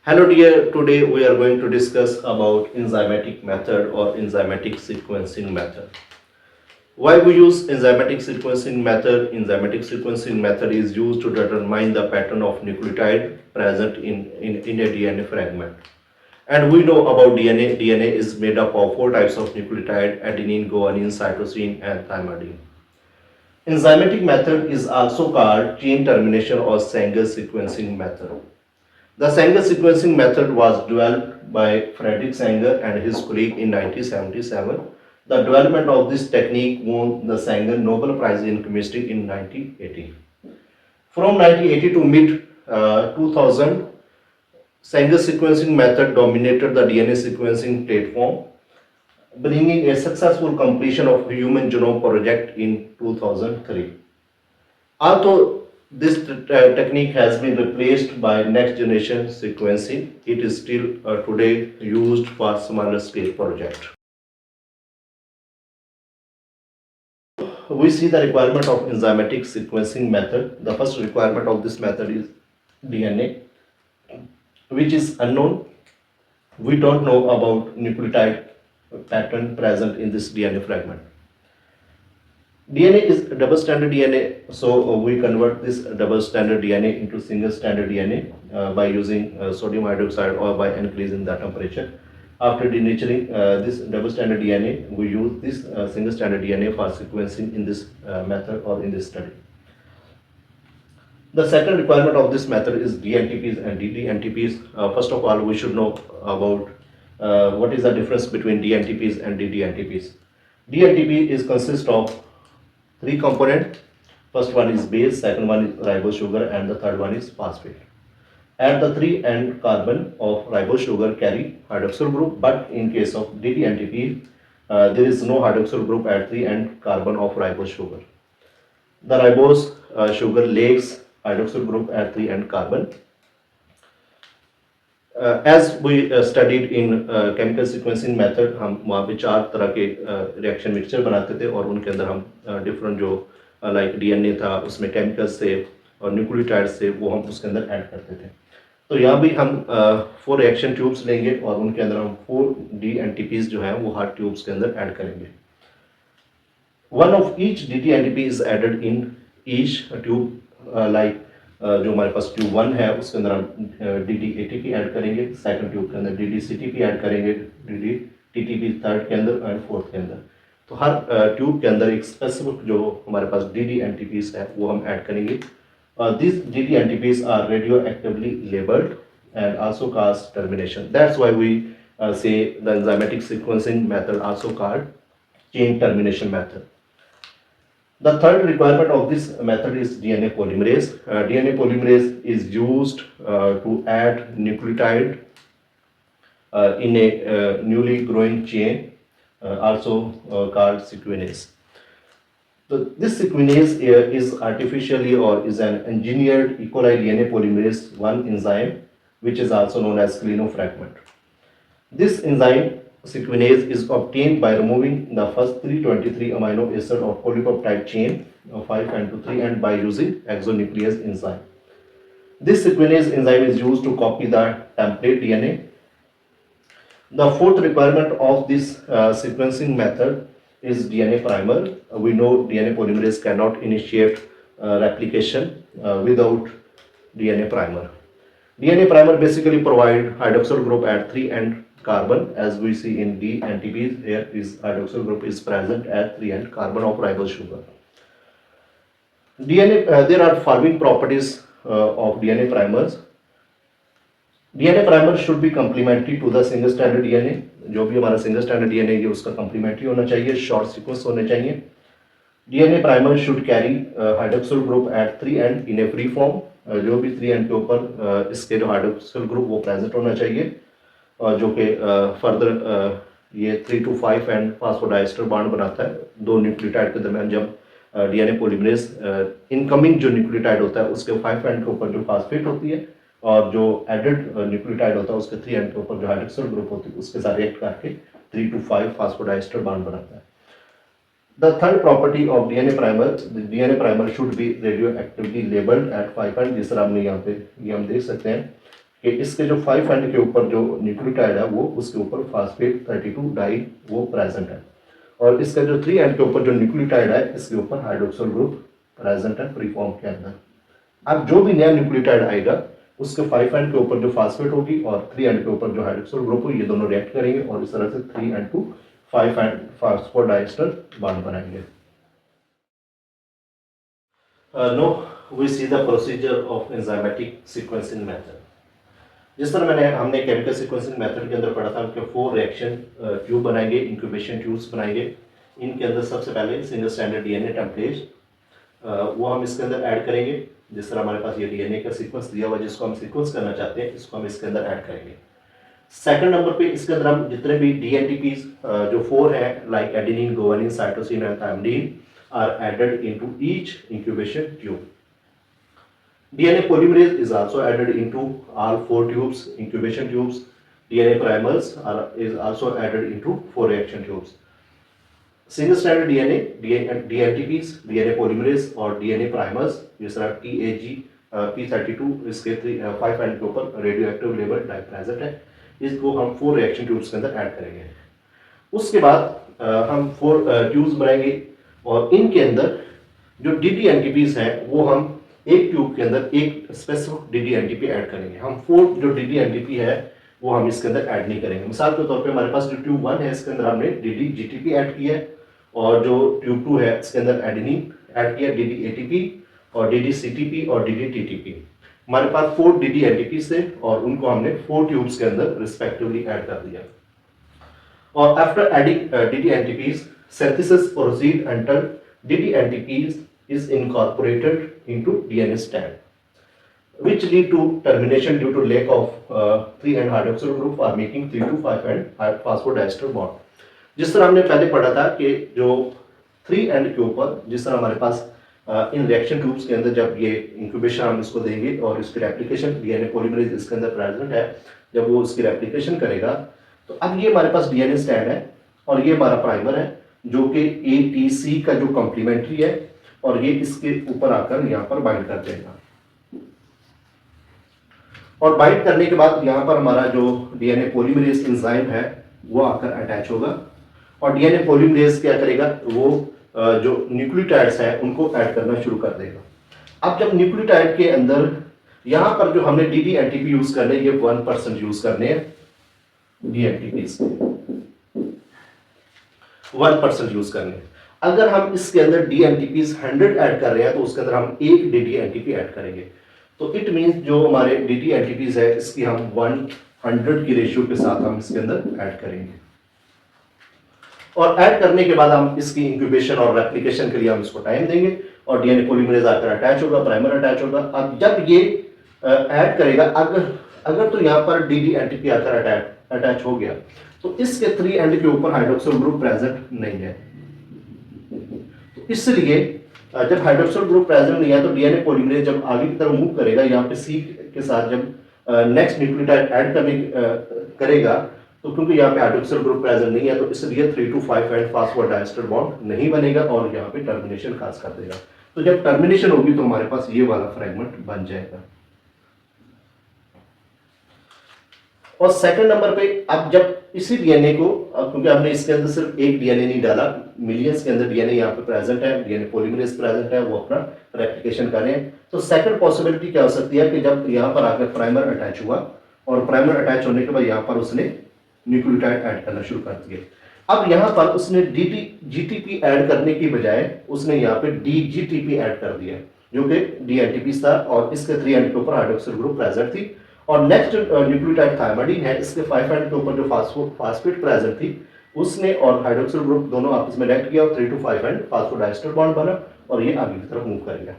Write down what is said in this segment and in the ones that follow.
Hello dear, today we are going to discuss about enzymatic method or enzymatic sequencing method. Why we use enzymatic sequencing method? Enzymatic sequencing method is used to determine the pattern of nucleotide present in a DNA fragment. And we know about DNA. DNA is made up of four types of nucleotide: adenine, guanine, cytosine, and thymidine. Enzymatic method is also called chain termination or Sanger sequencing method. The Sanger sequencing method was developed by Frederick Sanger and his colleague in 1977. The development of this technique won the Sanger Nobel Prize in Chemistry in 1980. From 1980 to mid 2000, Sanger sequencing method dominated the DNA sequencing platform, bringing a successful completion of Human Genome Project in 2003. Although this technique has been replaced by next generation sequencing, it is still today used for smaller scale projects. We see the requirement of enzymatic sequencing method. The first requirement of this method is DNA, which is unknown. We don't know about nucleotide pattern present in this DNA fragment. DNA is double stranded DNA, so we convert this double stranded DNA into single stranded DNA by using sodium hydroxide or by increasing the temperature. After denaturing this double stranded DNA, we use this single stranded DNA for sequencing in this method or in this study. The second requirement of this method is DNTPs and DDNTPs. First of all, we should know about what is the difference between DNTPs and DDNTPs. DNTP is consist of three components. First one is base, second one is ribose sugar, and the third one is phosphate. At the 3 end carbon of ribose sugar carry hydroxyl group, but in case of DDNTP, there is no hydroxyl group at 3 end carbon of ribose sugar. The ribose sugar lacks hydroxyl group at 3 end carbon. As we studied in chemical sequencing method, हम वहाँ पे 4 तरह के reaction mixture बनाते थे और उनके अंदर हम डिफरेंट जो लाइक डीएनए था उसमें केमिकल्स थे और न्यूक्लियोटाइड्स थे वो हम उसके अंदर ऐड करते थे. तो यहाँ भी हम 4 रिएक्शन ट्यूब्स लेंगे और उनके अंदर हम 4 DNTPs जो हैं वो हर ट्यूब्स के अंदर ऐड करेंगे. One of each DDNTP is added in each tube like जो हमारे पास ट्यूब 1 है उसके अंदर हम DDATP ऐड करेंगे, सेकंड ट्यूब के अंदर DDCTP ऐड करेंगे, DDTTP थर्ड के अंदर एंड फोर्थ के अंदर. तो हर ट्यूब के अंदर एक स्पेसिफिक जो हमारे पास DDNTPs है वो हम ऐड करेंगे. These DDNTPs are radioactively labeled and also cause termination. That's why we say the enzymatic sequencing method also called chain termination method. The third requirement of this method is DNA polymerase. DNA polymerase is used to add nucleotide in a newly growing chain, also called sequenase. So this sequenase is artificially or is an engineered E. coli DNA polymerase 1 enzyme, which is also known as clinofragment. This enzyme sequenase is obtained by removing the first 323 amino acid of polypeptide chain of 5 and to 3 and by using exonuclease enzyme. This sequenase enzyme is used to copy the template DNA. The fourth requirement of this sequencing method is DNA primer. We know DNA polymerase cannot initiate replication without DNA primer. DNA primer basically provide hydroxyl group at 3 end carbon, as we see in DNTP. Here is hydroxyl group is present at 3 end carbon of ribose sugar. There are forming properties of DNA primers. DNA primer should be complementary to the single stranded DNA. जो भी हमारा single stranded DNA है उसका complementary होना चाहिए, short sequence होने चाहिए. DNA primer should carry hydroxyl group at 3 end in a free form. जो भी 3 end के ऊपर इसके जो hydroxyl group वो present होना चाहिए जो कि फर्दर ये 3 to 5 एंड फास्फोडाइस्टर बॉन्ड बनाता है दो न्यूक्लियोटाइड के दरमियान. जब डीएनए पॉलीमरेज इनकमिंग जो न्यूक्लियोटाइड होता है उसके 5 एंड के ऊपर जो फास्फेट होती है और जो एडेड न्यूक्लियोटाइड होता है उसके 3 एंड के ऊपर जो हाइड्रोक्सिल ग्रुप होती है उसके साथ रिएक्ट करके 3 to 5 फास्फोडाइस्टर बॉन्ड बनाता है. The third property of DNA primer, the DNA primer should be radioactively labeled at 5 and जिस तरह हमने यहाँ पे ये हम देख सकते हैं कि इसके जो 5 एंड के ऊपर जो न्यूक्लियोटाइड है वो उसके ऊपर फास्फेट 32 डाई वो प्रेजेंट है, और इसका जो 3 एंड के ऊपर जो न्यूक्लियोटाइड है इसके ऊपर हाइड्रोक्सिल ग्रुप प्रेजेंट है फ्री फॉर्म के अंदर। अब जो भी नया न्यूक्लियोटाइड आएगा उसके 5 एंड के ऊपर जो फास्फेट होगी और 3 एंड के ऊपर जो हाइड्रोक्सिल ग्रुप होगी, ये दोनों रिएक्ट करेंगे और इस तरह से 3 and to 5 and phosphodiester bond बनाएंगे। Now we see the procedure of enzymatic sequencing method. जिस तरह हमने केमिकल सीक्वेंसिंग मेथड के अंदर पढ़ा था कि 4 रिएक्शन ट्यूब बनाएंगे, इंक्यूबेशन ट्यूब्स बनाएंगे। इनके अंदर सबसे पहले सिंगल स्टैंडर्ड डीएनए टेम्पलेट वो हम इसके अंदर ऐड करेंगे। जिस तरह हमारे पास ये डीएनए का सीक्वेंस दिया हुआ जिसको हम सीक्वेंस करना चाहते हैं, इसको हम इसके अंदर ऐड करेंगे। सेकंड नंबर पे इसके अंदर हम जितने भी डीएनटीपीज जो 4 हैं like adenine, guanine, cytosine and thymine are added into each incubation tube. DNA polymerase is also added into all 4 tubes, incubation tubes. DNA primers is also added into 4 reaction tubes. Single stranded DNA, DNTPs, DNA polymerase और DNA primers, जिस तरह TAG, P32 इसके 5 end के ऊपर radioactive label dye present है, इसको हम 4 reaction tubes के अंदर ऐड करेंगे। उसके बाद हम 4 ट्यूब्स बनाएंगे और इनके अंदर जो DDNTPs हैं वो हम एक ट्यूब के अंदर एक स्पेसिफिक DDNTP ऐड करेंगे। हम 4 जो DDNTP है वो हम इसके अंदर ऐड नहीं करेंगे। मिसाल के तौर पे हमारे पास जो ट्यूब 1 है इसके अंदर हमने DDGTP ऐड किया है और जो ट्यूब 2 है इसके अंदर एडेनिन ऐड किया, DDATP और DDCTP और DDTTP। हमारे पास 4 DDNTPs थे और उनको हमने 4 ट्यूब्स के अंदर रिस्पेक्टिवली ऐड कर दिया। और after adding DDNTPs, synthesis proceed until DDNTPs is incorporated into DNA strand, which lead to termination due to lack of 3 and hydroxyl group are making 3 to 5 and phosphodiester bond। जिस तरह हमने पहले पढ़ा था कि जो 3 एंड के ऊपर जिस तरह हमारे पास इन रिएक्शन ट्यूब्स के अंदर जब ये इंक्यूबेशन हम इसको देंगे और इसकी रेप्लिकेशन डीएनए पॉलीमरेज इसके अंदर प्रेजेंट है, जब वो इसकी रेप्लिकेशन करेगा तो अब ये हमारे पास डीएनए स्टैंड है और ये हमारा प्राइमर है जो कि ATC का जो कॉम्प्लीमेंट्री है और ये इसके ऊपर आकर यहाँ पर बाइंड कर देगा। और बाइंड करने के बाद यहाँ पर हमारा जो डीएनए पॉलीमरेज एंजाइम है वो आकर अटैच होगा और डीएनए पॉलीमरेज क्या करेगा, वो जो न्यूक्लियोटाइड्स हैं उनको ऐड करना शुरू कर देगा। अब जब न्यूक्लियोटाइड के अंदर यहाँ पर जो हमने DDNTP यूज करने, ये 1% यूज करने हैं DNTPs 1% यूज करने हैं। अगर हम इसके अंदर DNTPs 100 ऐड कर रहे हैं तो उसके अंदर हम एक DDNTP ऐड करेंगे। तो इट मींस जो हमारे DDNTPs है इसकी हम 100 की रेशियो के साथ हम इसके अंदर ऐड करेंगे और ऐड करने के बाद हम इसकी इंक्यूबेशन और रेप्लिकेशन के लिए हम इसको टाइम देंगे और डीएनए पॉलीमरेज आकर अटैच होगा, प्राइमर अटैच होगा। अब जब ये ऐड करेगा, अगर तो यहाँ पर DDNTP आकर अटैच हो गया तो इसके 3 एंड के ऊपर हाइड्रोक्सिल ग्रुप प्रेजेंट नहीं है। तो इसलिए जब हाइड्रोक्सिल ग्रुप प्रेजेंट नहीं है तो डीएनए पॉलीमरेज जब आगे की तरफ मूव करेगा, यहाँ पे C के साथ जब नेक्स्ट न्यूक्लियोटाइड ऐड करेगा तो क्योंकि यहाँ पे हाइड्रोक्सिल ग्रुप प्रेजेंट नहीं है तो इसलिए 3 to 5 एंड फास्फोडाइस्टर बॉन्ड नहीं बनेगा और यहाँ पे टर्मिनेशन खास कर देगा। तो जब टर्मिनेशन होगी तो हमारे पास ये वाला फ्रेगमेंट बन जाएगा। और सेकंड नंबर पे अब जब इसी डीएनए को, क्योंकि हमने इसके अंदर सिर्फ एक डीएनए नहीं डाला, मिलियंस के अंदर डीएनए यहाँ पे प्रेजेंट है, डीएनए पॉलीमरेज प्रेजेंट है, वो अपना रेप्लिकेशन कर रहे हैं। तो सेकंड पॉसिबिलिटी क्या हो सकती है कि जब यहाँ पर आकर प्राइमर अटैच हुआ और प्राइमर अटैच होने के बाद यहाँ पर उसने न्यूक्लियोटाइड ऐड करना शुरू कर दिए। अब यहाँ पर उसने DDGTP ऐड करने की बजाय उसने यहाँ पे DGTP ऐड कर दिया जो कि DNTP था और इसके 3 एंड के ऊपर हाइड्रोक्सिल ग्रुप प्रेजेंट थी। और नेक्स्ट न्यूक्लियोटाइड थायमाइडिन है, इसके 5 एंड के ऊपर जो फास्फेट प्रेजेंट थी उसने और हाइड्रोक्सिल ग्रुप दोनों आपस में रिएक्ट किया और 3 to 5 एंड फास्फोडाइस्टर बॉन्ड बना और ये आगे की तरफ मूव करेगा।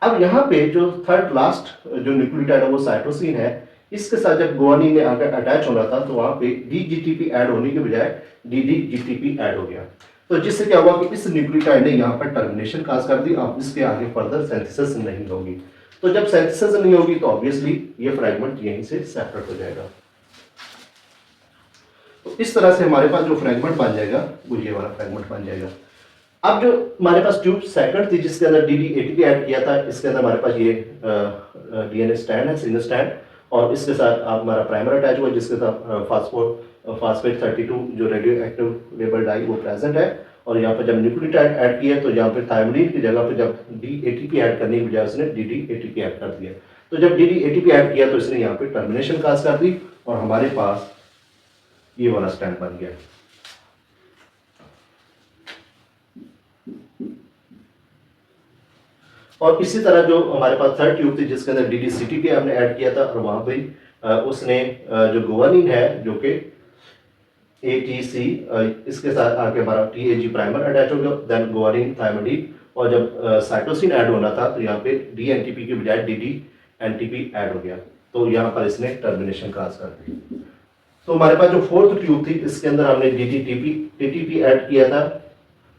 अब यहाँ पे जो थर्ड लास्ट जो न्यूक्लियोटाइड है वो साइटोसिन है, इसके साथ जब गुआनिन ने आकर अटैच होना था तो वहां पे DGTP ऐड होने के बजाय DDGTP ऐड हो गया। तो जिससे क्या हुआ कि इस न्यूक्लियोटाइड ने यहाँ पर टर्मिनेशन खास कर दी। अब इसके आगे फर्दर सिंथेसिस नहीं होगी। तो जब सिंथेसिस नहीं होगी तो ऑब्वियसली ये फ्रेगमेंट यहीं से सेपरेट हो जाएगा। तो इस तरह से हमारे पास जो फ्रेगमेंट बन जाएगा वो ये वाला फ्रेगमेंट बन जाएगा। अब जो हमारे पास ट्यूब सेकंड थी जिसके अंदर DDATP ऐड किया था, इसके अंदर हमारे पास ये डीएनए स्टैंड है, सिंगल स्टैंड, और इसके साथ आप हमारा प्राइमर अटैच हुआ जिसके साथ फास्फेट 32 जो रेडियो एक्टिव लेबल डाई वो प्रेजेंट है। और यहाँ पर जब न्यूक्लियोटाइड ऐड किया तो यहाँ पर थायमिडीन की जगह पर जब DATP ऐड करने की बजाय उसने DDATP ऐड कर दिया। तो जब DDATP ऐड किया तो इसने यहाँ पे टर्मिनेशन काज कर दी और हमारे पास ये वाला स्टैंड बन गया। और इसी तरह जो हमारे पास थर्ड ट्यूब थी जिसके अंदर DDCTP हमने ऐड किया था और वहां पे उसने जो गुआनिन है जो कि ATC इसके साथ आके हमारा TAG प्राइमर अटैच हो गया, देन गुआनिन थायमिडीन, और जब साइटोसिन ऐड होना था तो यहाँ पे DNTP की बजाय DDNTP ऐड हो गया। तो यहाँ पर इसने टर्मिनेशन क्रॉस कर दी। तो हमारे पास जो फोर्थ ट्यूब थी इसके अंदर हमने DTP ऐड किया था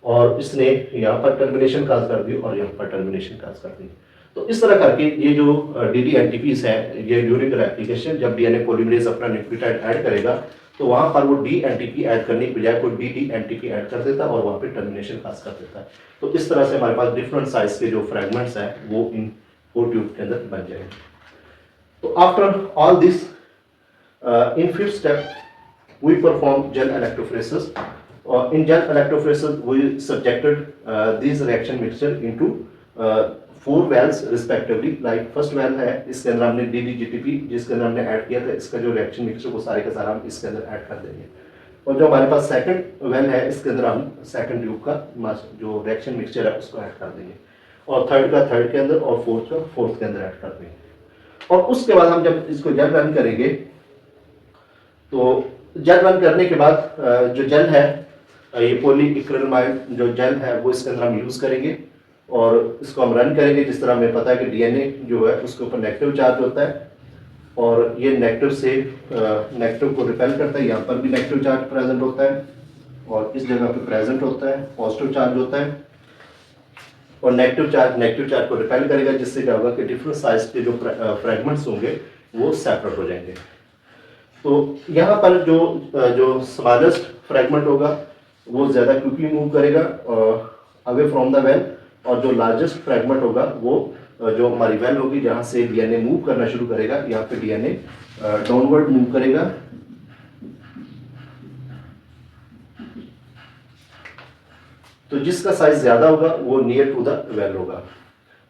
और इसने यहाँ पर टर्मिनेशन काज कर दी और यहाँ पर टर्मिनेशन काज कर दी। तो इस तरह करके ये जो DDNTPs है ये ड्यूरिंग रेप्लिकेशन जब DNA पॉलीमरेज अपना न्यूक्लियोटाइड ऐड करेगा तो वहां पर वो DNTP ऐड करने की बजाय कोई DDNTP ऐड कर देता और वहां पे टर्मिनेशन काज कर देता है। तो इस तरह से हमारे पास डिफरेंट साइज के जो फ्रेगमेंट्स हैं वो इन 4 ट्यूब के अंदर बन जाएंगे। तो after all this in fifth step we perform gel electrophoresis. In gel electrophoresis we subjected these reaction mixture into 4 wells respectively. Like first well है इसके अंदर हमने DDGTP जिसके अंदर हमने ऐड किया था, इसका जो रिएक्शन मिक्सचर वो सारे का सारा हम इसके अंदर ऐड कर देंगे। और जो हमारे पास सेकंड वेल है इसके अंदर हम सेकंड ट्यूब का जो रिएक्शन मिक्सचर है उसको ऐड कर देंगे और थर्ड का थर्ड के अंदर और फोर्थ का फोर्थ के अंदर ऐड कर देंगे। और उसके बाद हम जब इसको जल रन करेंगे तो जल रन करने के बाद जो जल है ये पॉलीइक्रिलामाइड जो जल है वो इसके अंदर हम यूज करेंगे और इसको हम रन करेंगे। जिस तरह हमें पता है कि DNA जो है उसके ऊपर नेगेटिव चार्ज होता है और ये नेगेटिव से नेगेटिव को रिपेल करता है। यहाँ पर भी नेगेटिव चार्ज प्रेजेंट होता है और इस जगह पे प्रेजेंट होता है, पॉजिटिव चार्ज होता है और नेगेटिव चार्ज को रिपेल करेगा जिससे क्या होगा कि डिफरेंट साइज के जो फ्रेगमेंट्स होंगे वो सेपरेट हो जाएंगे। तो यहाँ पर जो स्मॉलेस्ट फ्रेगमेंट होगा वो ज़्यादा क्विकली मूव करेगा अवे फ्रॉम द वेल और जो लार्जेस्ट फ्रेगमेंट होगा वो जो हमारी वेल होगी जहाँ से DNA मूव करना शुरू करेगा, यहाँ पे DNA डाउनवर्ड मूव करेगा। तो जिसका साइज ज़्यादा होगा वो नियर टू द वेल होगा।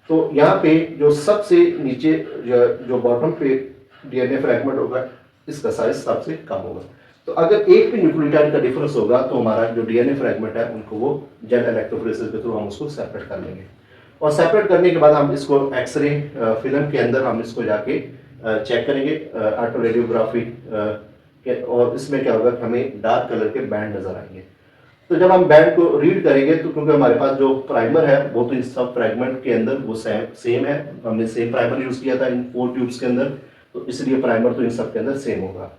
तो यहाँ पे जो सबसे नीचे जो बॉटम पे DNA फ्रेगमेंट होगा इसका साइज सबसे कम होगा। तो अगर एक भी न्यूक्लियोटाइड का डिफरेंस होगा तो हमारा जो DNA फ्रेगमेंट है उनको वो जेल इलेक्ट्रोफोरेसिस के थ्रू हम उसको सेपरेट कर लेंगे और सेपरेट करने के बाद हम इसको एक्सरे फिल्म के अंदर हम इसको जाके चेक करेंगे ऑटो रेडियोग्राफी और इसमें क्या होगा कि हमें डार्क कलर के बैंड नजर आएंगे। तो जब हम बैंड को रीड करेंगे तो क्योंकि हमारे पास जो प्राइमर है वो तो इस सब फ्रेगमेंट के अंदर वो सेम है, हमने सेम प्राइमर यूज किया था इन 4 ट्यूब्स के अंदर, तो इसलिए प्राइमर तो इन सब के अंदर सेम होगा।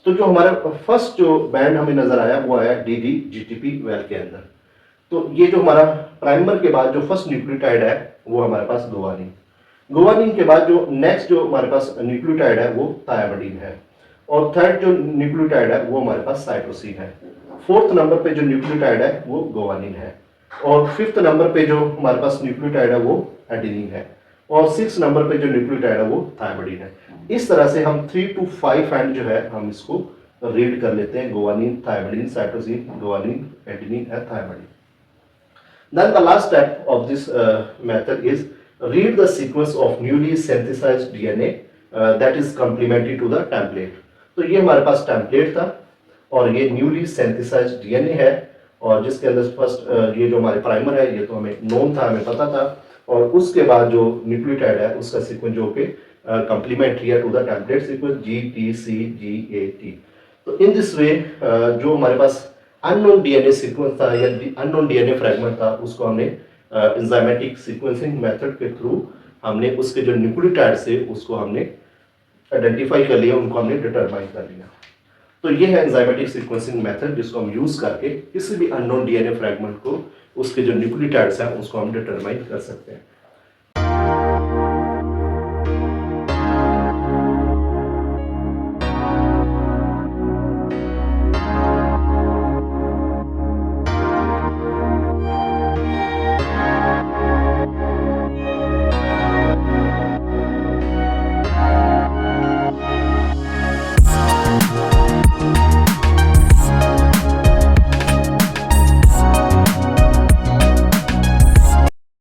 तो जो हमारा फर्स्ट जो बैंड हमें नजर आया वो आया DDGTP वेल के अंदर। तो ये जो हमारा प्राइमर के बाद जो फर्स्ट न्यूक्लियोटाइड है वो हमारे पास गुआनिन के बाद जो नेक्स्ट जो हमारे पास न्यूक्लियोटाइड है वो थायमिडीन है और थर्ड जो न्यूक्लियोटाइड है वो हमारे पास साइटोसिन है। फोर्थ नंबर पे जो न्यूक्लियोटाइड है वो गुआनिन है और फिफ्थ नंबर पे जो हमारे पास न्यूक्लियोटाइड है वो एडेनिन है और 6 नंबर पे जो न्यूक्लियोटाइड है वो थायमिडीन है। इस तरह से हम 3 to 5 एंड जो है हम इसको रीड कर लेते हैं, guanine, thymidine, cytosine, guanine, adenine and thymidine. Then the last step of this method is read the sequence of newly synthesized DNA that is complementary to the template. तो ये हमारे पास टेम्पलेट था और ये न्यूली सिंथेसाइज्ड DNA है और जिसके अंदर फर्स्ट ये जो हमारे प्राइमर है ये तो हमें नोन था, हमें पता था और उसके बाद जो न्यूक्लियोटाइड है उसका सीक्वेंस जो कि कंप्लीमेंट्री है to the template sequence GTCGAT। तो इन दिस वे जो हमारे पास अननोन DNA सीक्वेंस था या अननोन DNA फ्रेगमेंट था उसको हमने एंजाइमेटिक सीक्वेंसिंग मेथड के थ्रू हमने उसके जो न्यूक्लियोटाइड से उसको हमने आइडेंटिफाई कर लिया, उनको हमने डिटरमाइन कर लिया। तो ये है एंजाइमेटिक सीक्वेंसिंग मेथड जिसको हम यूज करके किसी भी अननोन DNA फ्रेगमेंट को उसके जो न्यूक्लियोटाइड्स हैं उसको हम डिटरमाइन कर सकते हैं।